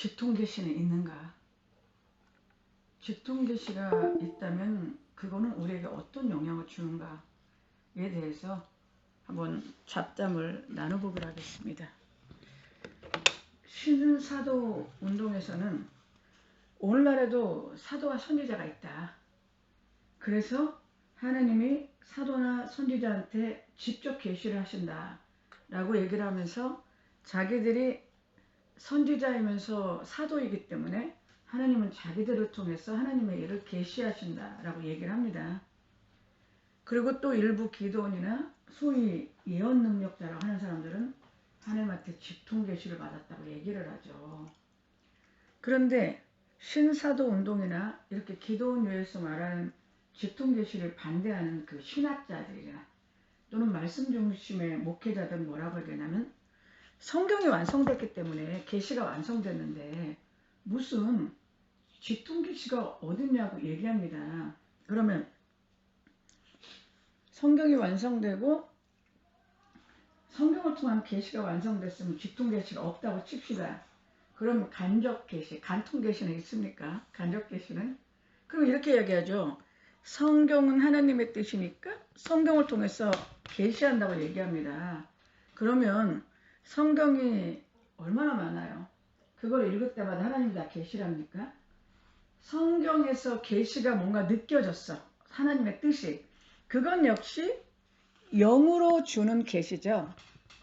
직통계시는 있는가? 직통계시가 있다면 그거는 우리에게 어떤 영향을 주는가에 대해서 한번 잡담을 나눠보기로 하겠습니다. 신사도 운동에서는 오늘날에도 사도와 선지자가 있다. 그래서 하나님이 사도나 선지자한테 직접 계시를 하신다 라고 얘기를 하면서 자기들이 선지자이면서 사도이기 때문에 하나님은 자기들을 통해서 하나님의 일을 계시하신다 라고 얘기를 합니다. 그리고 또 일부 기도원이나 소위 예언 능력자라고 하는 사람들은 하나님한테 직통 계시를 받았다고 얘기를 하죠. 그런데 신사도 운동이나 이렇게 기도원 외에서 말하는 직통 계시를 반대하는 그 신학자들이나 또는 말씀 중심의 목회자들은 뭐라고 하냐면 성경이 완성됐기 때문에 계시가 완성됐는데 무슨 직통 계시가 어딨냐고 얘기합니다. 그러면 성경이 완성되고 성경을 통한 계시가 완성됐으면 직통 계시가 없다고 칩시다. 그럼 간접 계시, 간통 계시는 있습니까? 간접 계시는? 그럼 이렇게 얘기하죠. 성경은 하나님의 뜻이니까 성경을 통해서 계시한다고 얘기합니다. 그러면 성경이 얼마나 많아요? 그걸 읽을 때마다 하나님이 다 계시랍니까? 성경에서 계시가 뭔가 느껴졌어. 하나님의 뜻이. 그건 역시 영으로 주는 계시죠.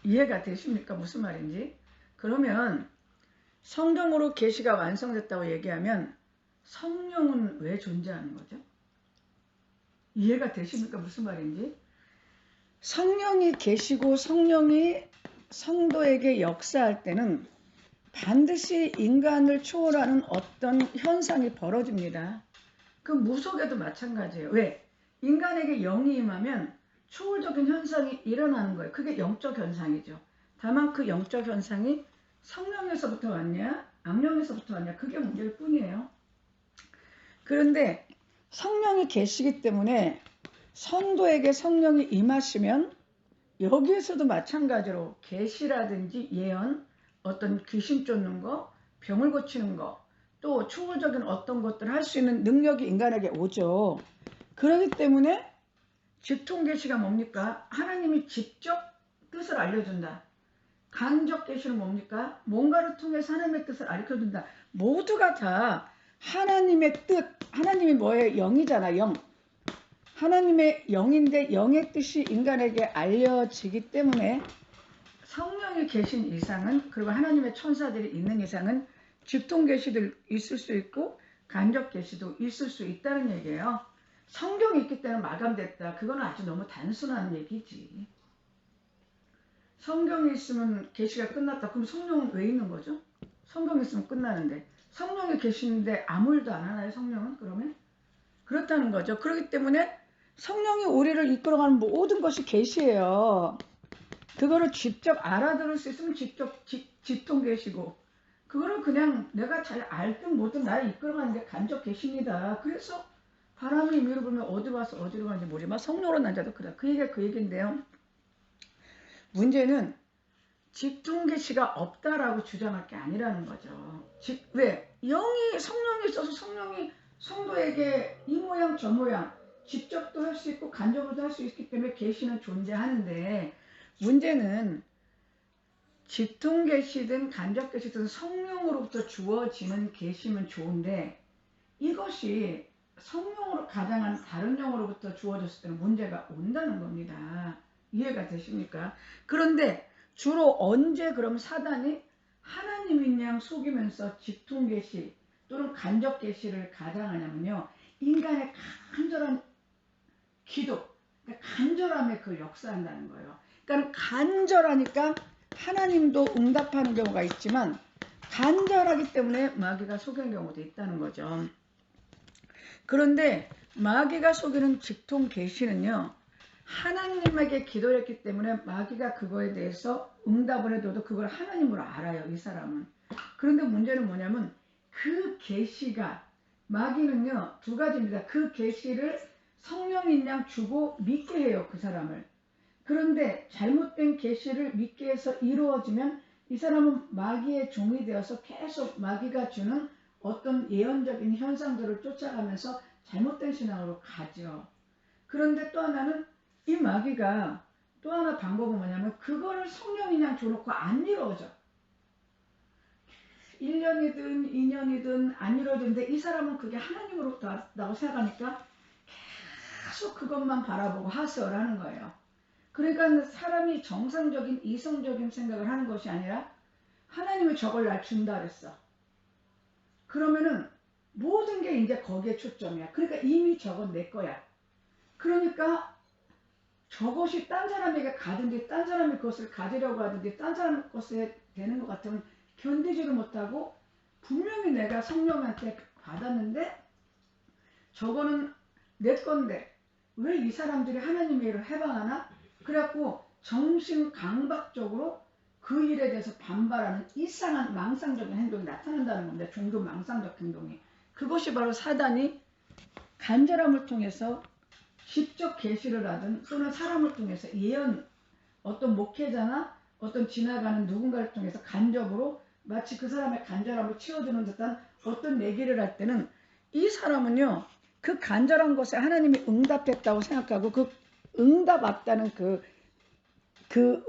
이해가 되십니까? 무슨 말인지? 그러면 성경으로 계시가 완성됐다고 얘기하면 성령은 왜 존재하는 거죠? 이해가 되십니까? 무슨 말인지? 성령이 계시고 성령이 성도에게 역사할 때는 반드시 인간을 초월하는 어떤 현상이 벌어집니다. 그 무속에도 마찬가지예요. 왜? 인간에게 영이 임하면 초월적인 현상이 일어나는 거예요. 그게 영적 현상이죠. 다만 그 영적 현상이 성령에서부터 왔냐 악령에서부터 왔냐 그게 문제일 뿐이에요. 그런데 성령이 계시기 때문에 성도에게 성령이 임하시면 여기에서도 마찬가지로 계시라든지 예언, 어떤 귀신 쫓는 거, 병을 고치는 거, 또 초월적인 어떤 것들을 할 수 있는 능력이 인간에게 오죠. 그렇기 때문에 직통 계시가 뭡니까? 하나님이 직접 뜻을 알려준다. 간접 계시는 뭡니까? 뭔가를 통해서 하나님의 뜻을 알려준다. 모두가 다 하나님의 뜻, 하나님이 뭐예요? 영이잖아, 영. 하나님의 영인데 영의 뜻이 인간에게 알려지기 때문에 성령이 계신 이상은, 그리고 하나님의 천사들이 있는 이상은 직통 계시도 있을 수 있고 간접 계시도 있을 수 있다는 얘기예요. 성경이 있기 때문에 마감됐다. 그건 아주 너무 단순한 얘기지. 성경이 있으면 계시가 끝났다. 그럼 성령은 왜 있는 거죠? 성경이 있으면 끝나는데. 성령이 계시는데 아무 일도 안 하나요? 성령은? 그러면? 그렇다는 거죠. 그렇기 때문에 성령이 우리를 이끌어가는 모든 것이 계시예요. 그거를 직접 알아들을 수 있으면 직통 계시고, 그거를 그냥 내가 잘 알든 뭐든 나를 이끌어가는 게 간접 계시입니다. 그래서 바람이 위로 불면 어디 와서 어디로 가는지 모르지만 성령으로 난 자도 그다. 그 얘기가 그 얘기인데요. 문제는 직통 계시가 없다라고 주장할 게 아니라는 거죠. 왜? 영이 성령이 있어서 성령이 성도에게 이 모양 저 모양 직접도 할 수 있고 간접으로도 할 수 있기 때문에 계시는 존재하는데, 문제는 직통 계시든 간접 계시든 성령으로부터 주어지는 계시면 좋은데 이것이 성령으로 가장한 다른 영으로부터 주어졌을 때는 문제가 온다는 겁니다. 이해가 되십니까? 그런데 주로 언제 그럼 사단이 하나님인 양 속이면서 직통 계시 또는 간접 계시를 가장하냐면요, 인간의 간절한 기도, 그러니까 간절함에 그걸 역사한다는 거예요. 그러니까 간절하니까 하나님도 응답하는 경우가 있지만 간절하기 때문에 마귀가 속이는 경우도 있다는 거죠. 그런데 마귀가 속이는 직통 계시는요, 하나님에게 기도를 했기 때문에 마귀가 그거에 대해서 응답을 해줘도 그걸 하나님으로 알아요, 이 사람은. 그런데 문제는 뭐냐면 그 계시가, 마귀는요 두 가지입니다. 그 계시를 성령인 양 주고 믿게 해요, 그 사람을. 그런데 잘못된 계시를 믿게 해서 이루어지면 이 사람은 마귀의 종이 되어서 계속 마귀가 주는 어떤 예언적인 현상들을 쫓아가면서 잘못된 신앙으로 가죠. 그런데 또 하나는 이 마귀가 또 하나 방법은 뭐냐면 그거를 성령이 그냥 줘놓고 안 이루어져. 1년이든 2년이든 안 이루어지는데 이 사람은 그게 하나님으로 나고 생각하니까 계속 그것만 바라보고 하소를 하는 거예요. 그러니까 사람이 정상적인 이성적인 생각을 하는 것이 아니라 하나님이 저걸 날 준다 그랬어. 그러면은 모든 게 이제 거기에 초점이야. 그러니까 이미 저건 내 거야. 그러니까 저것이 딴 사람에게 가든지 딴 사람이 그것을 가지려고 하든지 딴 사람 것에 되는 것 같으면 견디지를 못하고 분명히 내가 성령한테 받았는데 저거는 내 건데 왜 이 사람들이 하나님의 일을 해방하나? 그래갖고 정신강박적으로 그 일에 대해서 반발하는 이상한 망상적인 행동이 나타난다는 겁니다. 종교 망상적 행동이. 그것이 바로 사단이 간절함을 통해서 직접 계시를 하든 또는 사람을 통해서 예언, 어떤 목회자나 어떤 지나가는 누군가를 통해서 간접으로 마치 그 사람의 간절함을 채워주는 듯한 어떤 얘기를 할 때는 이 사람은요, 그 간절한 것에 하나님이 응답했다고 생각하고 그 응답 왔다는 그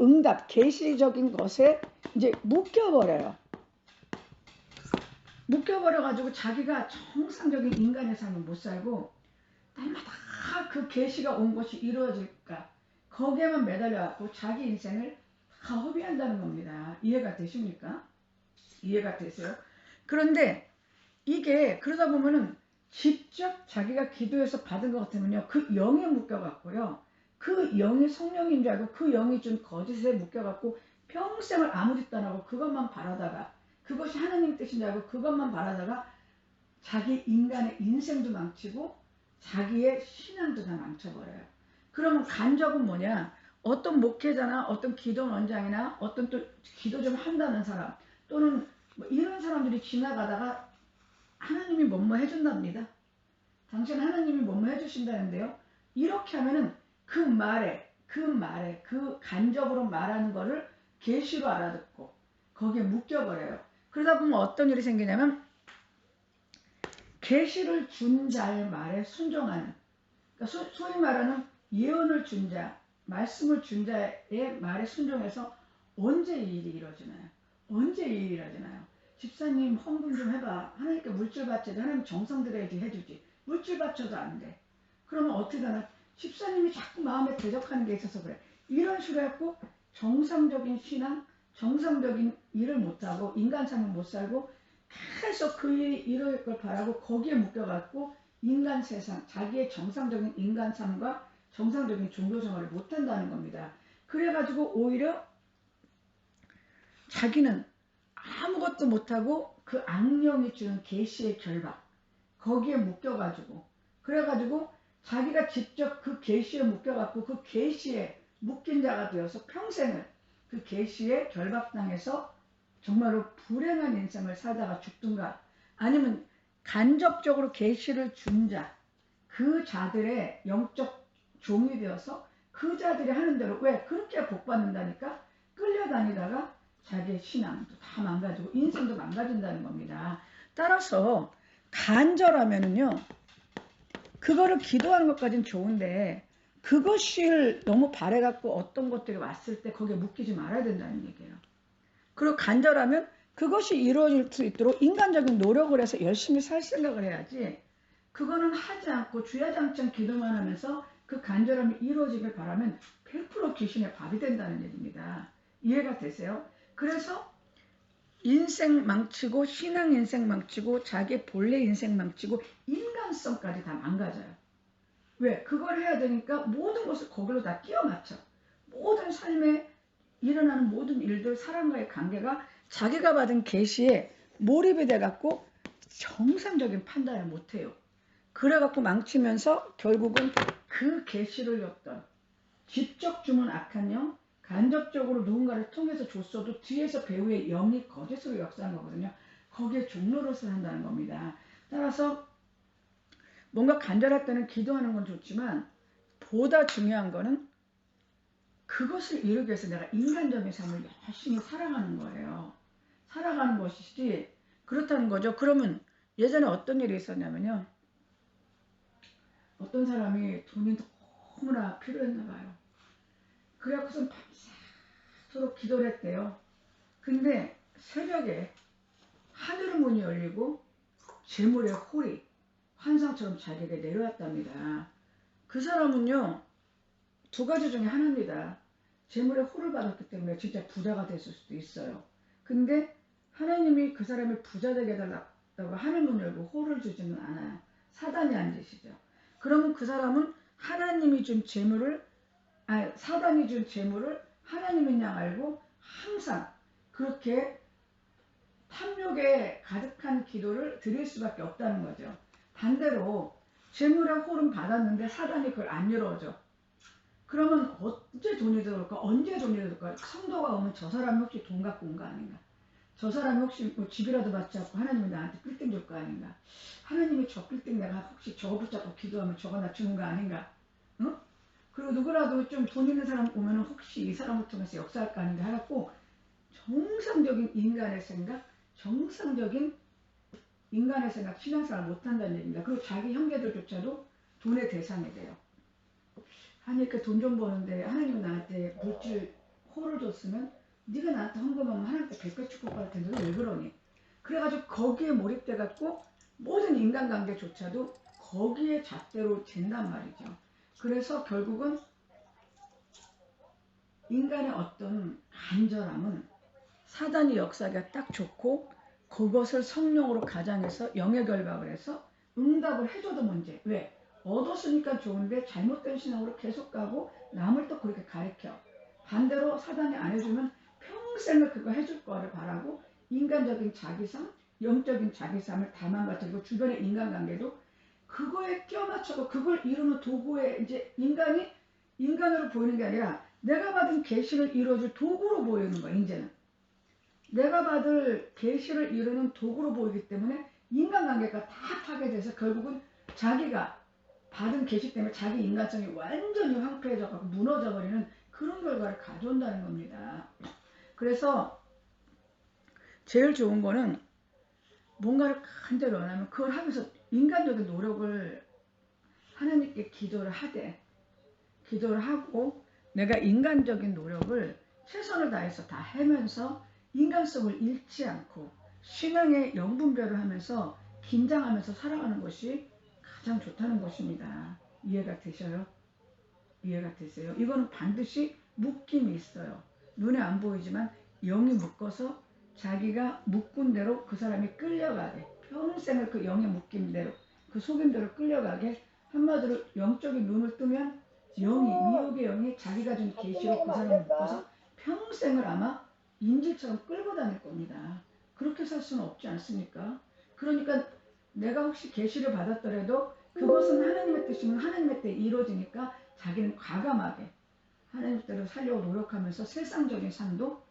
응답, 계시적인 것에 이제 묶여버려요. 묶여버려가지고 자기가 정상적인 인간의 삶을 못 살고 날마다 그 계시가 온 것이 이루어질까 거기에만 매달려갖고 자기 인생을 다 허비한다는 겁니다. 이해가 되십니까? 이해가 되세요? 그런데 이게 그러다 보면은 직접 자기가 기도해서 받은 것 같으면요, 그 영에 묶여갖고요, 그 영이 성령인 줄 알고 그 영이 준 거짓에 묶여갖고 평생을 아무 짓도 안 하고 그것만 바라다가 그것이 하나님 뜻인 줄 알고 그것만 바라다가 자기 인간의 인생도 망치고 자기의 신앙도 다 망쳐버려요. 그러면 간접은 뭐냐? 어떤 목회자나 어떤 기도 원장이나 어떤 또 기도 좀 한다는 사람 또는 뭐 이런 사람들이 지나가다가 하나님이 뭐뭐 해준답니다. 당신 하나님이 뭐뭐 해주신다는데요. 이렇게 하면은 그 말에 그 간접으로 말하는 거를 계시로 알아듣고 거기에 묶여버려요. 그러다 보면 어떤 일이 생기냐면 계시를 준 자의 말에 순종하는, 그러니까 소위 말하는 예언을 준 자, 말씀을 준 자의 말에 순종해서 언제 이 일이 이루어지나요? 언제 이 일이 이루어지나요? 집사님 헌금 좀 해봐. 하나님께 물질 바쳐도 하나님 정성 들여야지 해주지. 물질 바쳐도 안 돼. 그러면 어떻게 하나? 집사님이 자꾸 마음에 대적하는 게 있어서 그래. 이런 식으로 해갖고 정상적인 신앙, 정상적인 일을 못하고 인간 삶을 못 살고 계속 그 일이 이루어질 걸 바라고 거기에 묶여갖고 인간 세상, 자기의 정상적인 인간 삶과 정상적인 종교 생활을 못한다는 겁니다. 그래가지고 오히려 자기는 아무것도 못하고 그 악령이 주는 계시의 결박, 거기에 묶여가지고 그래가지고 자기가 직접 그 계시에 묶여갖고 그 계시에 묶인 자가 되어서 평생을 그 계시에 결박당해서 정말로 불행한 인생을 살다가 죽든가 아니면 간접적으로 계시를 준 자, 그 자들의 영적 종이 되어서 그 자들이 하는 대로 왜 그렇게 복받는다니까 끌려다니다가 자기의 신앙도 다 망가지고 인생도 망가진다는 겁니다. 따라서 간절하면은요, 그거를 기도하는 것까지는 좋은데 그것을 너무 바래갖고 어떤 것들이 왔을 때 거기에 묶이지 말아야 된다는 얘기예요. 그리고 간절하면 그것이 이루어질 수 있도록 인간적인 노력을 해서 열심히 살 생각을 해야지, 그거는 하지 않고 주야장창 기도만 하면서 그 간절함이 이루어지길 바라면 100% 귀신의 밥이 된다는 얘기입니다. 이해가 되세요? 그래서 인생 망치고 신앙 인생 망치고 자기 본래 인생 망치고 인간성까지 다 망가져요. 왜? 그걸 해야 되니까 모든 것을 거기로 다 끼워 맞춰. 모든 삶에 일어나는 모든 일들, 사람과의 관계가 자기가 받은 계시에 몰입이 돼갖고 정상적인 판단을 못해요. 그래갖고 망치면서 결국은 그 계시를 줬던 직접 주문 악한 영, 간접적으로 누군가를 통해서 줬어도 뒤에서 배우의 영이 거짓으로 역사한 거거든요. 거기에 종로릇을 한다는 겁니다. 따라서 뭔가 간절할 때는 기도하는 건 좋지만 보다 중요한 거는 그것을 이루기 위해서 내가 인간적인 삶을 열심히 살아가는 거예요. 살아가는 것이지 그렇다는 거죠. 그러면 예전에 어떤 일이 있었냐면요. 어떤 사람이 돈이 너무나 필요했나 봐요. 그래갖고선 밤새도록 기도를 했대요. 근데 새벽에 하늘 문이 열리고 재물의 홀이 환상처럼 자기에게 내려왔답니다. 그 사람은요. 두 가지 중에 하나입니다. 재물의 홀을 받았기 때문에 진짜 부자가 됐을 수도 있어요. 근데 하나님이 그 사람을 부자 되게 해달라고 하늘 문을 열고 홀을 주지는 않아요. 사단이 한 짓이죠. 그러면 그 사람은 하나님이 준 재물을 사단이 준 재물을 하나님인 양 알고 항상 그렇게 탐욕에 가득한 기도를 드릴 수밖에 없다는 거죠. 반대로 재물의 홀은 받았는데 사단이 그걸 안 열어줘. 그러면 언제 돈이 들어올까? 언제 돈이 들어올까? 성도가 오면 저 사람이 혹시 돈 갖고 온 거 아닌가? 저 사람이 혹시 뭐 집이라도 받지 않고 하나님이 나한테 빌딩 줄 거 아닌가? 하나님이 저 빌딩 내가 혹시 저거 붙잡고 기도하면 저거 나 주는 거 아닌가? 응? 그리고 누구라도 좀 돈 있는 사람 오면 혹시 이 사람을 통해서 역사할 거 아닌가 해갖고 정상적인 인간의 생각, 정상적인 인간의 생각, 신앙생활 못한다는 얘기입니다. 그리고 자기 형제들조차도 돈의 대상이 돼요. 하니까 돈 좀 버는데 하나님은 나한테 물질 호를 줬으면 네가 나한테 헌금하면 하나님께 100배 축복받을 텐데 왜 그러니? 그래가지고 거기에 몰입돼갖고 모든 인간관계조차도 거기에 잣대로 잰단 말이죠. 그래서 결국은 인간의 어떤 간절함은 사단이 역사가 딱 좋고 그것을 성령으로 가장해서 영역결박을 해서 응답을 해줘도 문제. 왜? 얻었으니까 좋은데 잘못된 신앙으로 계속 가고 남을 또 그렇게 가르쳐. 반대로 사단이 안 해주면 평생을 그거 해줄 거를 바라고 인간적인 자기상, 영적인 자기상을 다 망가뜨리고 주변의 인간관계도 그거에 껴맞춰서 그걸 이루는 도구에 이제 인간이 인간으로 보이는 게 아니라 내가 받은 계시를 이루어줄 도구로 보이는 거야. 이제는. 내가 받을 계시를 이루는 도구로 보이기 때문에 인간관계가 다 파괴돼서 결국은 자기가 받은 계시 때문에 자기 인간성이 완전히 황폐해져서 무너져버리는 그런 결과를 가져온다는 겁니다. 그래서 제일 좋은 거는 뭔가를 간절히 원하면 그걸 하면서 인간적인 노력을 하나님께 기도를 하고 내가 인간적인 노력을 최선을 다해서 다 하면서 인간성을 잃지 않고 신앙의 영분별을 하면서 긴장하면서 살아가는 것이 가장 좋다는 것입니다. 이해가 되셔요? 이해가 되세요? 이거는 반드시 묶임이 있어요. 눈에 안 보이지만 영이 묶어서 자기가 묶은 대로 그 사람이 끌려가게 평생을 그 영의 묶임대로 그 속임대로 끌려가게 한마디로 영적인 눈을 뜨면 미혹의 영이 자기가 준 계시로 그 사람을 묶어서 평생을 아마 인질처럼 끌고 다닐 겁니다. 그렇게 살 수는 없지 않습니까? 그러니까 내가 혹시 계시를 받았더라도 그것은 하나님의 뜻이면 하나님의 뜻이 이루어지니까 자기는 과감하게 하나님 뜻대로 살려고 노력하면서 세상적인 삶도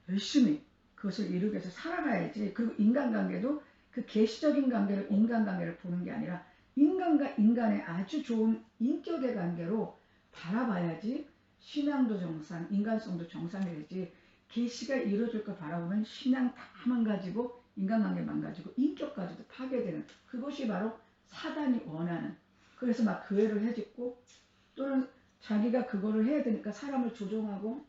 열심히 그것을 이루기 위해서 살아가야지. 그리고 인간관계도 그 계시적인 관계로 인간관계를 보는 게 아니라 인간과 인간의 아주 좋은 인격의 관계로 바라봐야지 신앙도 정상, 인간성도 정상이 되지. 계시가 이루어질 걸 바라보면 신앙 다 망가지고 인간관계 망가지고 인격까지도 파괴되는 그것이 바로 사단이 원하는. 그래서 막 교회를 해짓고 또는 자기가 그거를 해야 되니까 사람을 조종하고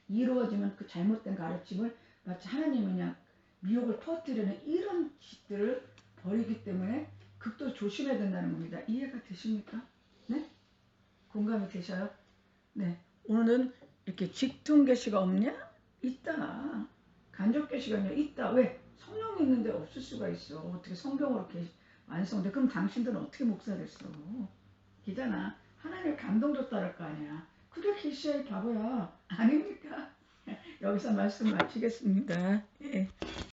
이루어지면 그 잘못된 가르침을 마치 하나님이 그냥 미혹을 퍼뜨리는 이런 짓들을 버리기 때문에 극도 조심해야 된다는 겁니다. 이해가 되십니까? 네? 공감이 되셔요? 네. 오늘은 이렇게 직통계시가 없냐? 있다. 간접계시가 아니라 있다. 왜? 성령이 있는데 없을 수가 있어. 어떻게 성경으로 완성돼? 그럼 당신들은 어떻게 목사 됐어? 기잖아. 하나님 감동 줬다랄 거 아니야. 그게 계시의 바보야. 아닙니까? 여기서 말씀 마치겠습니다. 예.